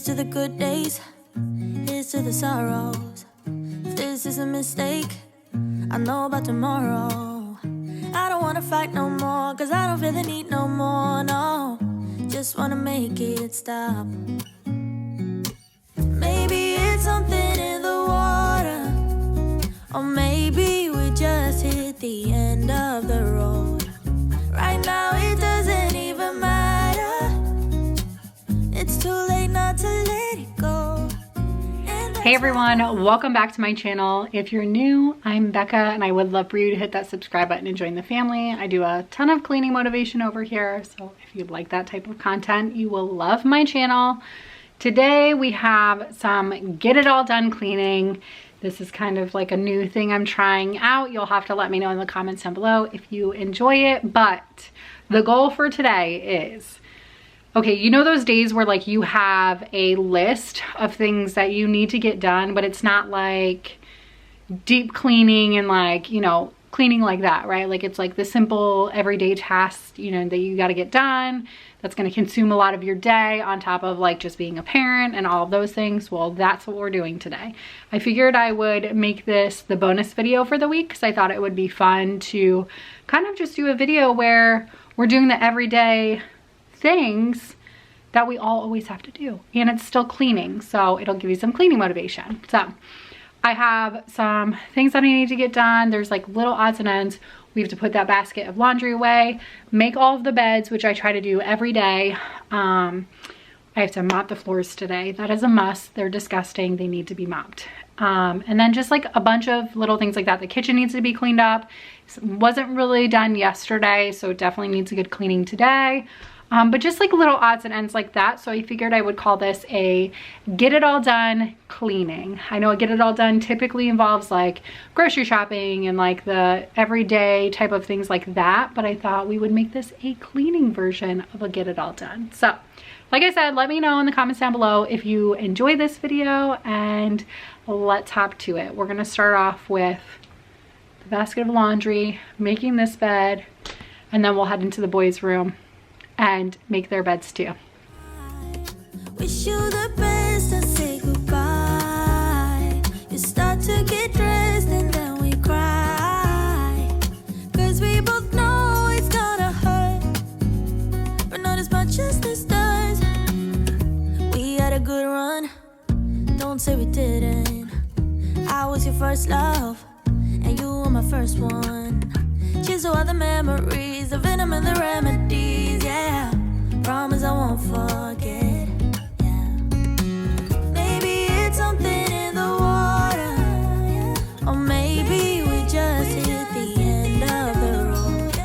to the good days, here's to the sorrows. If this is a mistake, I know about tomorrow. I don't wanna fight no more, cause I don't feel the need no more, no. Just wanna make it stop. Maybe it's something in the water, or maybe we just hit the end of the road. Right now it doesn't even matter. It's too late not to let it go. Hey everyone, welcome back to my channel. If you're new, I'm Becca and I would love for you to hit that subscribe button and join the family. I do a ton of cleaning motivation over here, so if you like that type of content, you will love my channel. Today we have some get it all done cleaning. This is kind of like a new thing I'm trying out. You'll have to let me know in the comments down below if you enjoy it, but the goal for today is, okay, you know those days where like you have a list of things that you need to get done, but it's not like deep cleaning and like, you know, cleaning like that, right? Like it's like the simple everyday tasks, you know, that you got to get done. That's going to consume a lot of your day on top of like just being a parent and all of those things. Well, that's what we're doing today. I figured I would make this the bonus video for the week because I thought it would be fun to kind of just do a video where we're doing the everyday things that we all always have to do, and it's still cleaning, so it'll give you some cleaning motivation. So I have some things that I need to get done. There's like little odds and ends. We have to put that basket of laundry away, make all of the beds, which I try to do every day. I have to mop the floors today. That is a must. They're disgusting. They need to be mopped. And then just like a bunch of little things like that. The kitchen needs to be cleaned up. It wasn't really done yesterday, so it definitely needs a good cleaning today. But just like little odds and ends like that. So I figured I would call this a get it all done cleaning. I know a get it all done typically involves like grocery shopping and like the everyday type of things like that. But I thought we would make this a cleaning version of a get it all done. So like I said, let me know in the comments down below if you enjoy this video, and let's hop to it. We're gonna start off with the basket of laundry, making this bed, and then we'll head into the boys' room and make their beds too. Wish you the best and say goodbye. You start to get dressed and then we cry, cause we both know it's gonna hurt, but not as much as this does. We had a good run, don't say we didn't. I was your first love and you were my first one. Cheers to all the memories, the venom and the remedies, yeah. Promise I won't forget, yeah. Maybe it's something in the water, or maybe we just hit the end of the road.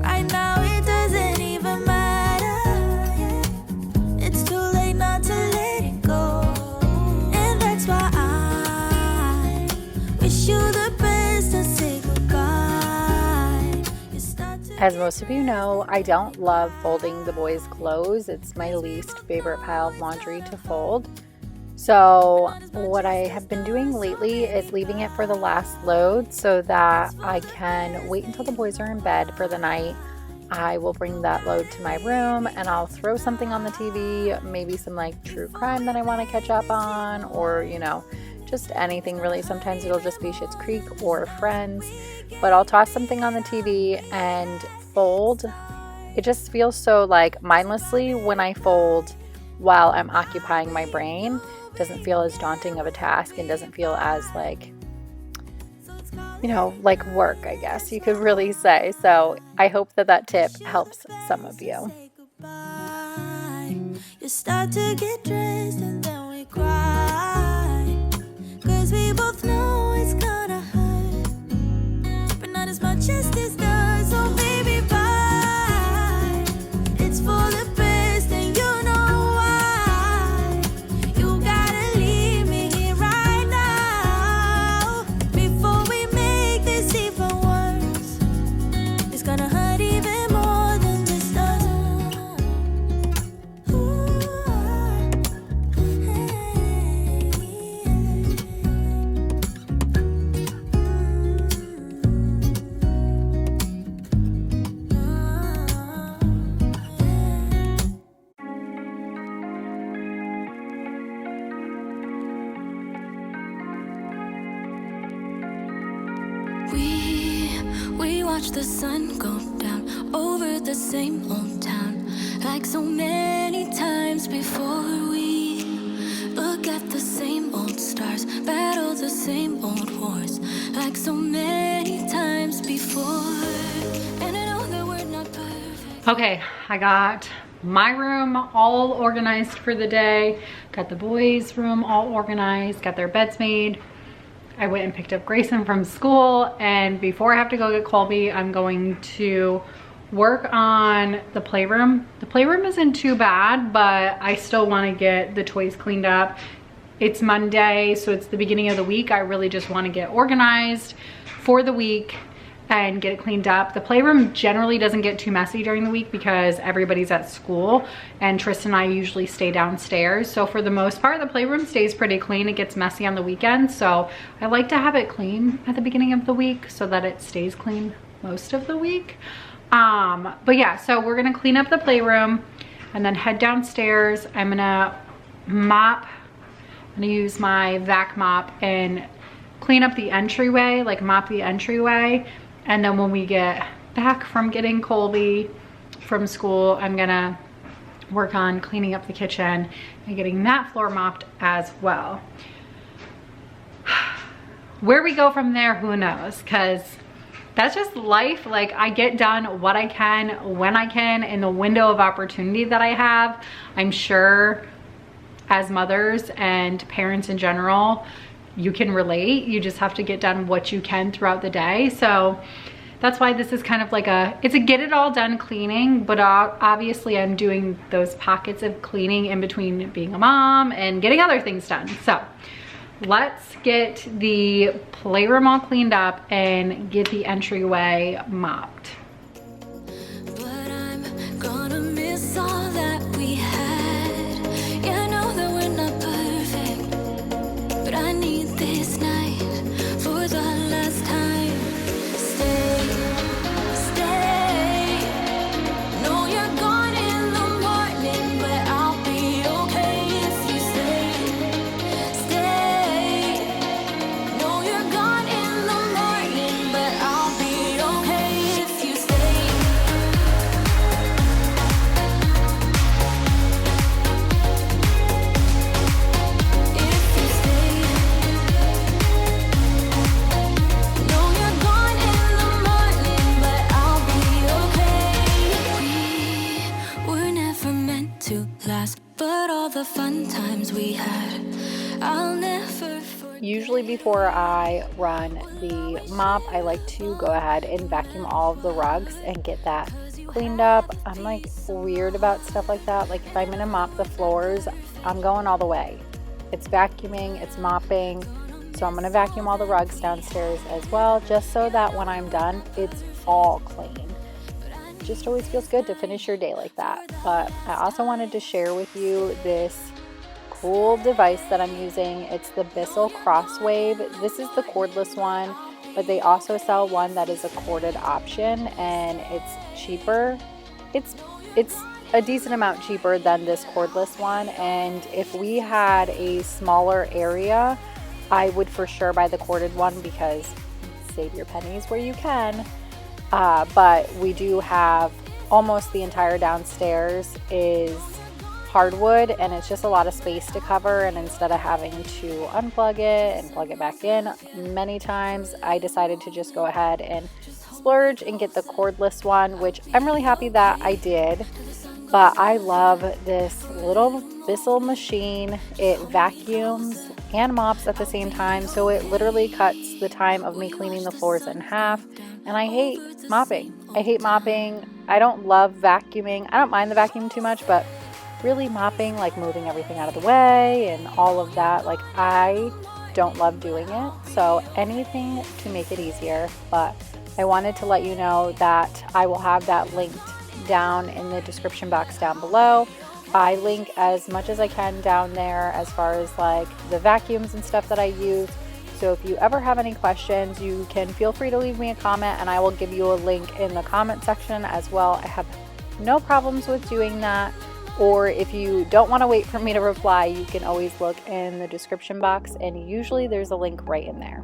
Right now it doesn't even matter. It's too late not to let it go, and that's why I wish you the best and say goodbye. As most of you know, I don't love folding the boys' clothes. It's my least favorite pile of laundry to fold. So what I have been doing lately is leaving it for the last load so that I can wait until the boys are in bed for the night. I will bring that load to my room and I'll throw something on the TV, maybe some like true crime that I want to catch up on, or you know, just anything really. Sometimes it'll just be Schitt's Creek or Friends, but I'll toss something on the TV and fold. It just feels so like mindlessly when I fold while I'm occupying my brain. It doesn't feel as daunting of a task and doesn't feel as like, you know, like work, I guess you could really say. So I hope that that tip helps some of you. You start to get dressed and then we cry, cause we both know it's gonna hurt, but not as much as this does. So baby, bye. It's for the best and you know why. You gotta leave me here right now before we make this even worse. It's gonna hurt even more than this does. Ooh, hey. We watch the sun go down over the same old town, like so many times before. We look at the same old stars, battle the same old wars, like so many times before. And I know that we're not perfect. Okay, I got my room all organized for the day, got the boys' room all organized, got their beds made. I went and picked up Grayson from school, and before I have to go get Colby, I'm going to work on the playroom. The playroom isn't too bad, but I still want to get the toys cleaned up. It's Monday, so it's the beginning of the week. I really just want to get organized for the week and get it cleaned up. The playroom generally doesn't get too messy during the week because everybody's at school, and Tristan and I usually stay downstairs. So for the most part, the playroom stays pretty clean. It gets messy on the weekends, so I like to have it clean at the beginning of the week so that it stays clean most of the week. But yeah, so we're gonna clean up the playroom and then head downstairs. I'm gonna mop. I'm gonna use my vac mop and clean up the entryway, like mop the entryway. And then when we get back from getting Colby from school, I'm gonna work on cleaning up the kitchen and getting that floor mopped as well. Where we go from there, who knows? Because that's just life. Like, I get done what I can, when I can, in the window of opportunity that I have. I'm sure as mothers and parents in general, you can relate. You just have to get done what you can throughout the day. So that's why this is kind of like it's a get it all done cleaning, but obviously I'm doing those pockets of cleaning in between being a mom and getting other things done. So let's get the playroom all cleaned up and get the entryway mopped. But I'm gonna miss all that we had. Yeah, I know that we're not perfect, but I need this night for the last time. Stay, stay. No, you're gone in the morning, but I'll be okay if you stay. Stay. No, you're gone in the morning, but I'll be okay if you stay. If you stay. No, you're gone in the morning, but I'll be okay. We were never meant to last, but all the fun times we had, I'll never forget. Usually before I run the mop, I like to go ahead and vacuum all of the rugs and get that cleaned up. I'm like weird about stuff like that. Like if I'm gonna mop the floors, I'm going all the way. It's vacuuming, it's mopping. So I'm gonna vacuum all the rugs downstairs as well, just so that when I'm done, it's all clean. It just always feels good to finish your day like that. But I also wanted to share with you this cool device that I'm using. It's the Bissell Crosswave. This is the cordless one, but they also sell one that is a corded option, and it's cheaper. It's a decent amount cheaper than this cordless one, and if we had a smaller area, I would for sure buy the corded one because save your pennies where you can. But we do have almost the entire downstairs is hardwood, and it's just a lot of space to cover, and instead of having to unplug it and plug it back in many times, I decided to just go ahead and splurge and get the cordless one, which I'm really happy that I did. But I love this little Bissell machine. It vacuums and mops at the same time, so it literally cuts the time of me cleaning the floors in half. And I hate mopping. I don't love vacuuming. I don't mind the vacuum too much, but really mopping, like moving everything out of the way and all of that, like I don't love doing it. So anything to make it easier. But I wanted to let you know that I will have that linked down in the description box down below. I link as much as I can down there as far as like the vacuums and stuff that I use. So if you ever have any questions, you can feel free to leave me a comment and I will give you a link in the comment section as well. I have no problems with doing that. Or if you don't want to wait for me to reply, you can always look in the description box, and usually there's a link right in there.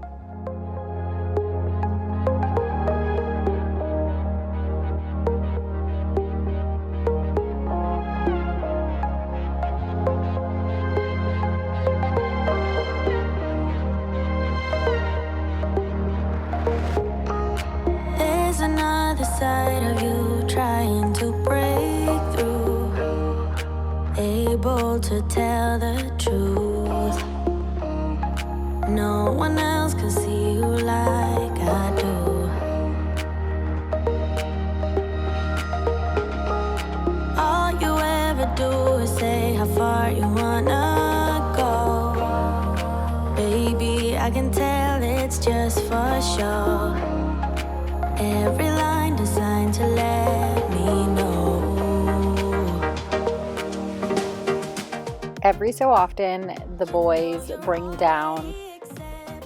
inside of you trying to break through, able to tell the truth. No one else can see you like I do. All you ever do is say how far you wanna go. Baby, I can tell it's just for show. Every line designed to let me know. Every so often, the boys bring down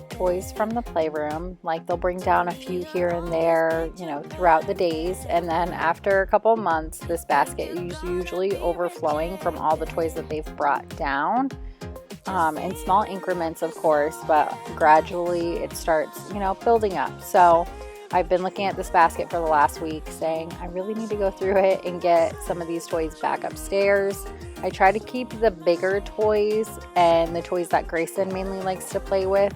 toys from the playroom. Like, they'll bring down a few here and there, you know, throughout the days. And then after a couple months, this basket is usually overflowing from all the toys that they've brought down. In small increments, of course, but gradually it starts, you know, building up. So I've been looking at this basket for the last week saying I really need to go through it and get some of these toys back upstairs. I try to keep the bigger toys and the toys that Grayson mainly likes to play with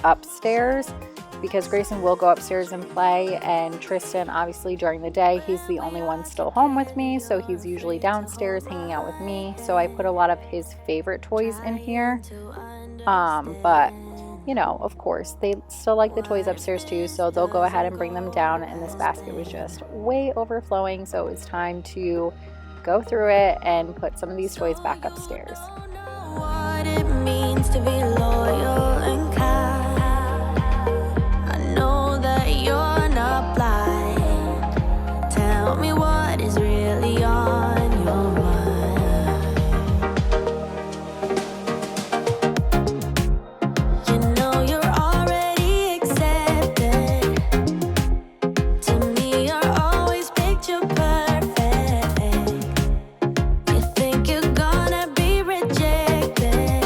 upstairs, because Grayson will go upstairs and play, and Tristan, obviously during the day, he's the only one still home with me, so he's usually downstairs hanging out with me. So I put a lot of his favorite toys in here, but you know, of course, they still like the toys upstairs too, so they'll go ahead and bring them down, and this basket was just way overflowing, so it was time to go through it and put some of these toys back upstairs. What it means to be loyal and kind. I know that you're not blind. Tell me what is really on your mind. You know you're already accepted. To me, you're always picture perfect. You think you're gonna be rejected.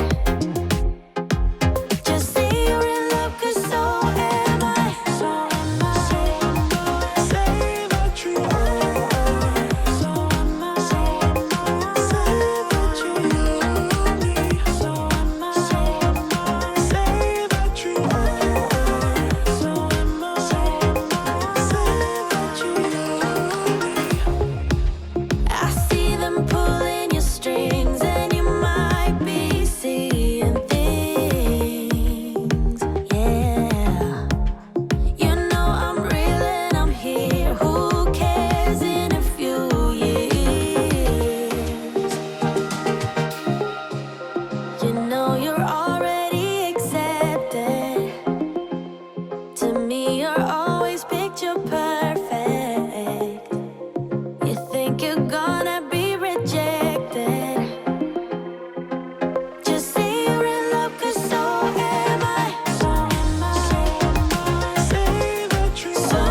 Just say you're in love, 'cause so am I. So am I. Say that you are. So am I. Say that you love me. So am I. Say that you are. So am I. Say that you love me. I see them pulling your strings, and you might be seeing things. Yeah, you know I'm real and I'm here. Who cares in a few years? You know you're already accepted. To me, you're always picture perfect. You think you're gonna be rejected. Just say you're in love, 'cause so am I. So am I. Say that you so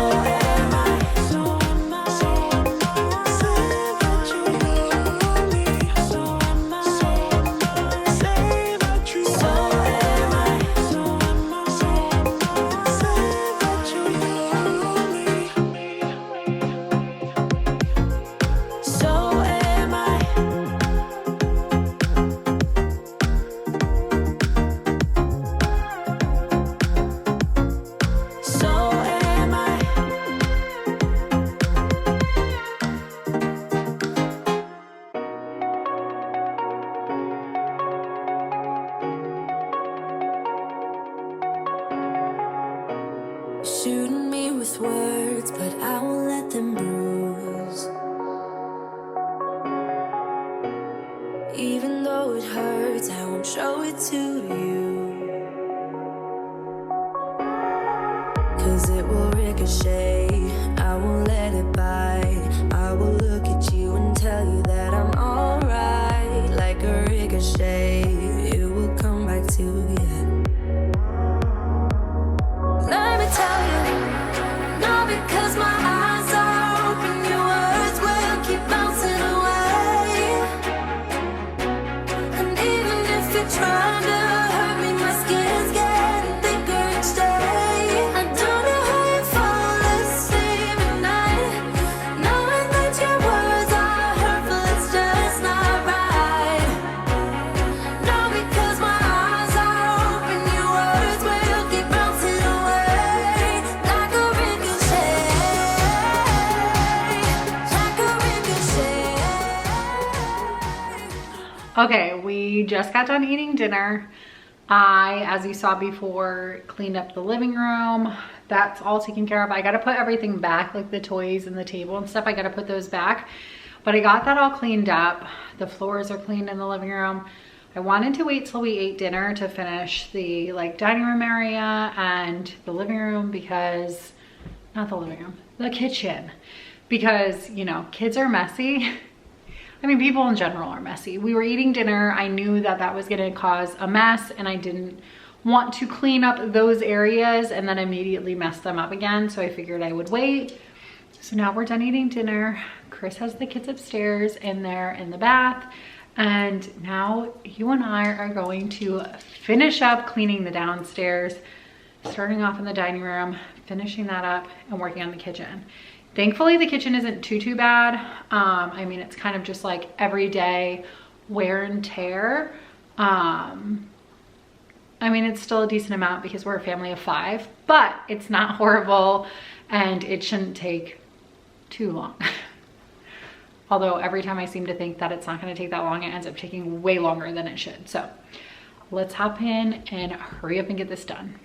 am I. So am I. Say that you love me. So am I. Say that you so am I. So am I. Say that you love me. So am I. So am I. Shooting me with words, but I won't let them bruise. Even though it hurts, I won't show it to you. 'Cause it will ricochet, I won't let it bite. I will look at you and tell you that I'm alright. Like a ricochet, it will come back to you. Let me tell you, no, because my eyes are open, your words will keep bouncing away. And even if you're trying to hurt me, my skin's getting thicker each day. I don't know how you fall asleep at night, knowing that your words are hurtful, it's just not right. No, because my eyes are open, your words will keep bouncing away like a ricochet. Okay, we just got done eating dinner. I, as you saw before, cleaned up the living room. That's all taken care of. I gotta put everything back, like the toys and the table and stuff. I gotta put those back. But I got that all cleaned up. The floors are cleaned in the living room. I wanted to wait till we ate dinner to finish the like dining room area and the living room because, not the living room, the kitchen. Because, you know, kids are messy. I mean, people in general are messy. We were eating dinner. I knew that that was gonna cause a mess and I didn't want to clean up those areas and then immediately mess them up again. So I figured I would wait. So now we're done eating dinner. Chris has the kids upstairs and they're in the bath. And now you and I are going to finish up cleaning the downstairs, starting off in the dining room, finishing that up and working on the kitchen. Thankfully, the kitchen isn't too bad. I mean, it's kind of just like everyday wear and tear. I mean, it's still a decent amount because we're a family of 5, but it's not horrible and it shouldn't take too long. Although every time I seem to think that it's not gonna take that long, it ends up taking way longer than it should. So let's hop in and hurry up and get this done.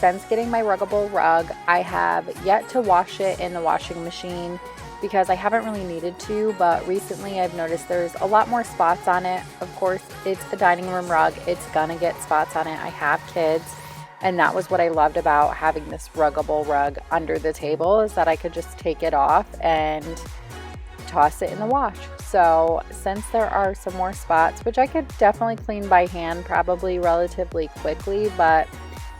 Since getting my ruggable rug, I have yet to wash it in the washing machine because I haven't really needed to, but recently I've noticed there's a lot more spots on it. Of course, it's a dining room rug. It's gonna get spots on it. I have kids, and that was what I loved about having this ruggable rug under the table, is that I could just take it off and toss it in the wash. So since there are some more spots, which I could definitely clean by hand probably relatively quickly, but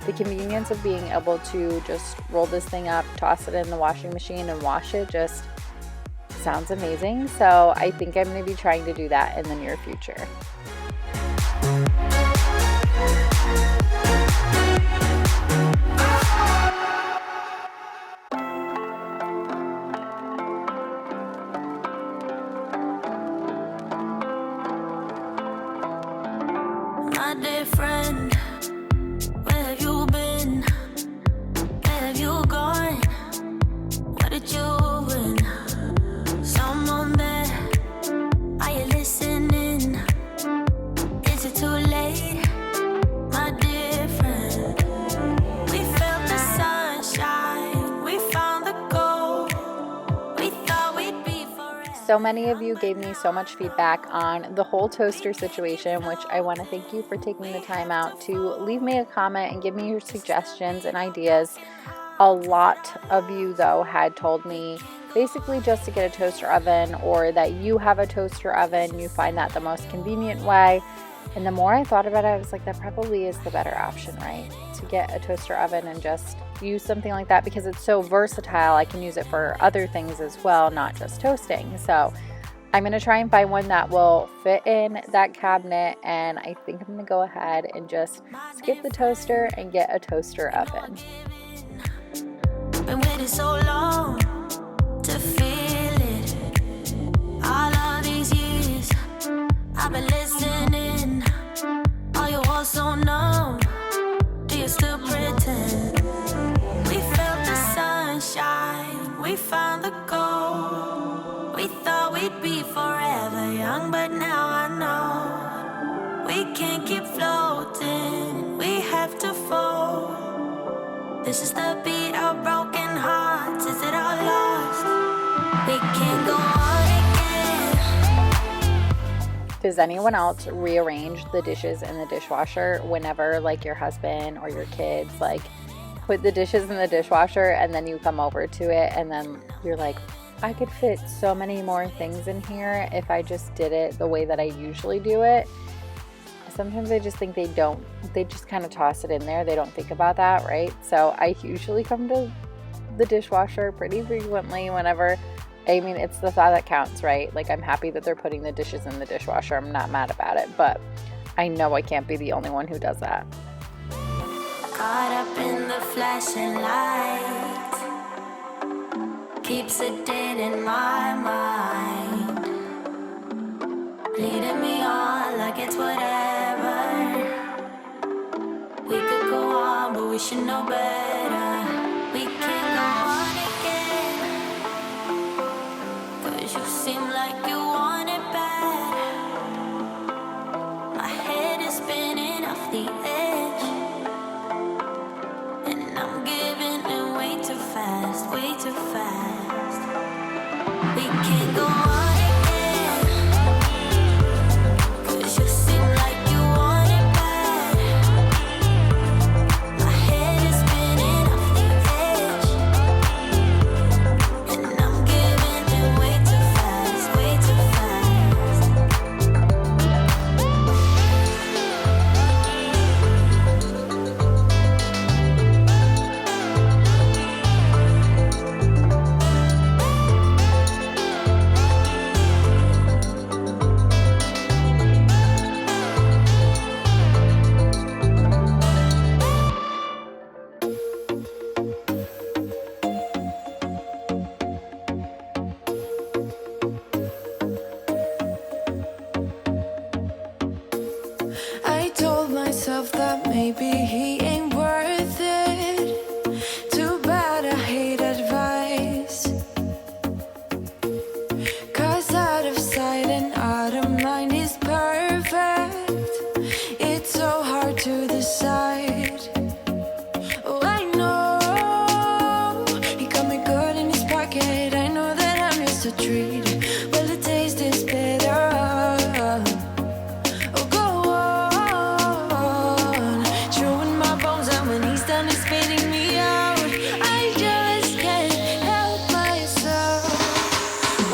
the convenience of being able to just roll this thing up, toss it in the washing machine and wash it just sounds amazing. So I think I'm going to be trying to do that in the near future. My dear friend, where have you been? Where have you gone? What did you win? Someone there, are you listening? Is it too late? My dear friend, we felt the sunshine, we found the gold, we thought we'd be forever. So many of you gave me so much feedback on the whole toaster situation, which I want to thank you for taking the time out to leave me a comment and give me your suggestions and ideas. A lot of you, though, had told me basically just to get a toaster oven, or that you have a toaster oven, you find that the most convenient way. And the more I thought about it, I was like, that probably is the better option, right? To get a toaster oven and just use something like that, because it's so versatile. I can use it for other things as well, not just toasting. So I'm going to try and find one that will fit in that cabinet, and I think I'm going to go ahead and just skip the toaster and get a toaster oven. Been waiting so long to feel it. All of these years I've been listening. Are you all so numb? Do you still pretend? We felt the sunshine, we found the gold. We thought we'd be forever young, but now I know we can't keep floating, we have to fall. This is the beat of broken hearts. Is it all lost? We can't go on again. Does anyone else rearrange the dishes in the dishwasher whenever like your husband or your kids like put the dishes in the dishwasher and then you come over to it and then you're like, I could fit so many more things in here if I just did it the way that I usually do it? Sometimes I just think they just kind of toss it in there. They don't think about that, right? So I usually come to the dishwasher pretty frequently whenever, I mean, it's the thought that counts, right? Like, I'm happy that they're putting the dishes in the dishwasher. I'm not mad about it, but I know I can't be the only one who does that. Caught up in the flashing light, keeps it dead in my mind, leading me on like it's whatever. We could go on, but we should know better. We can't go on again, 'cause you seem like you want it bad. My head is spinning off the edge, and I'm giving in way too fast, way too fast. We can't go on again, 'cause you seem like you want it bad. My head is spinning off the edge, and I'm giving in way too fast, way too fast. I told myself that maybe he ain't worth it. Too bad I hate advice, 'cause out of sight and out of mind is perfect. It's so hard to decide. Oh, I know he got me good in his pocket. I know that I'm just a treat. Well, the taste is better. Oh, go on, chewing my bones, and when he's done, he's spitting me out. I just can't help myself.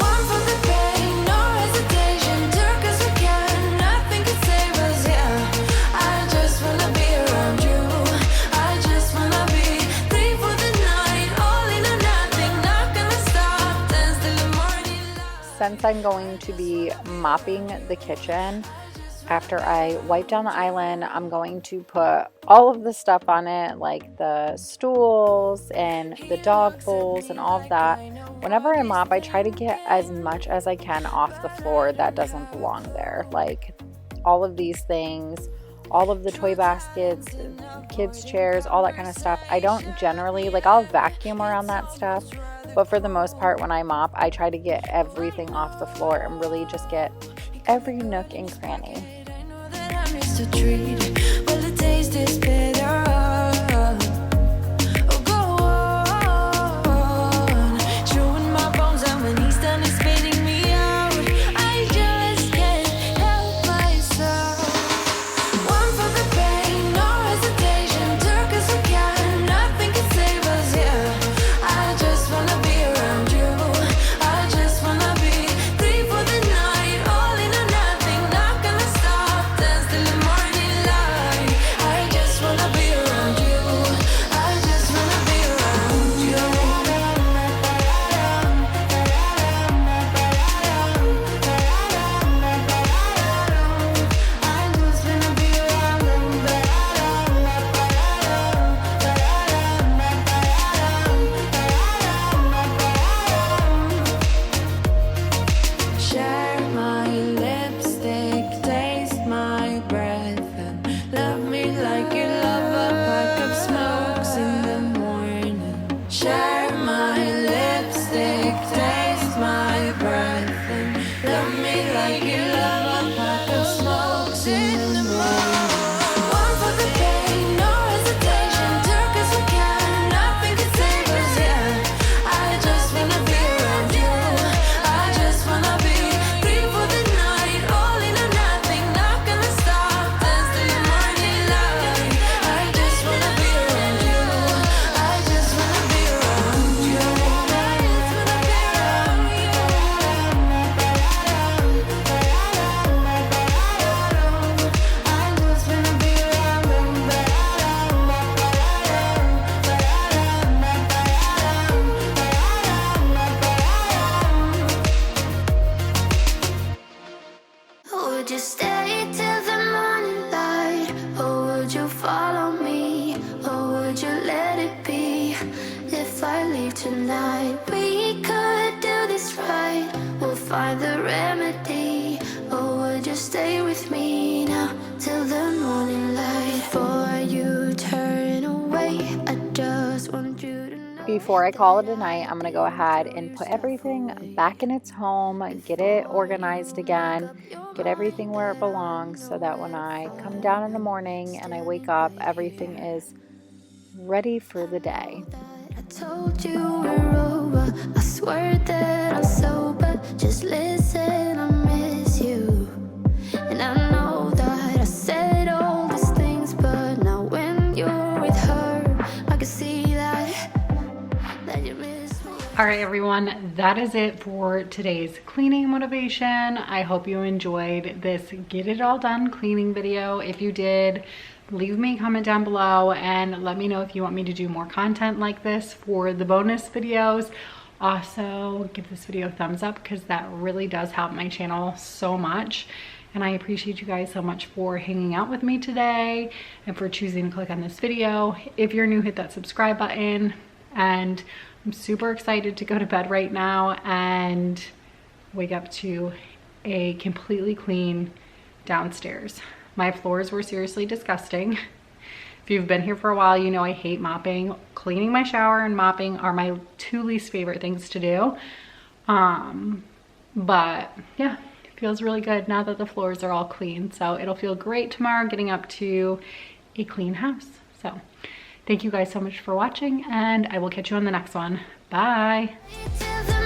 One for the pain, no hesitation. Took us we can, nothing can save us. Yeah, I just wanna be around you. I just wanna be free for the night, all in or nothing. Not gonna stop, dance till the morning light. Since I'm going to be mopping the kitchen, after I wipe down the island, I'm going to put all of the stuff on it, like the stools and the dog bowls and all of that. Whenever I mop, I try to get as much as I can off the floor that doesn't belong there. Like all of these things, all of the toy baskets, kids' chairs, all that kind of stuff. I don't generally, like, I'll vacuum around that stuff, but for the most part, when I mop, I try to get everything off the floor and really just get every nook and cranny. I'm just a treat. Well, the taste is better. Oh, go on, chewing my bones, and when he's done, he's spitting me out. I just can't help myself. One for the pain, no hesitation. Took us we can, nothing can save us. Yeah, I just wanna be around you. I just wanna be free for the night, all in or nothing. Not gonna stop, dance till the morning light. I just wanna find the remedy, or would you stay with me now till the morning light? Before you turn away, I just want you to know. Before I call it a night, I'm going to go ahead and put everything back in its home, get it organized again, get everything where it belongs, so that when I come down in the morning and I wake up, everything is ready for the day. I told you we're over, I swear that I'm sober. Just listen, I miss you. And I know that I said all these things, but now when you're with her, I can see that you miss me. All right, everyone, that is it for today's cleaning motivation. I hope you enjoyed this get it all done cleaning video. If you did, leave me a comment down below and let me know if you want me to do more content like this for the bonus videos. Also, give this video a thumbs up because that really does help my channel so much. And I appreciate you guys so much for hanging out with me today and for choosing to click on this video. If you're new, hit that subscribe button. And I'm super excited to go to bed right now and wake up to a completely clean downstairs. My floors were seriously disgusting. If you've been here for a while, you know I hate mopping. Cleaning my shower and mopping are my two least favorite things to do. But yeah, it feels really good now that the floors are all clean. So it'll feel great tomorrow getting up to a clean house. So thank you guys so much for watching, and I will catch you on the next one. Bye. Till the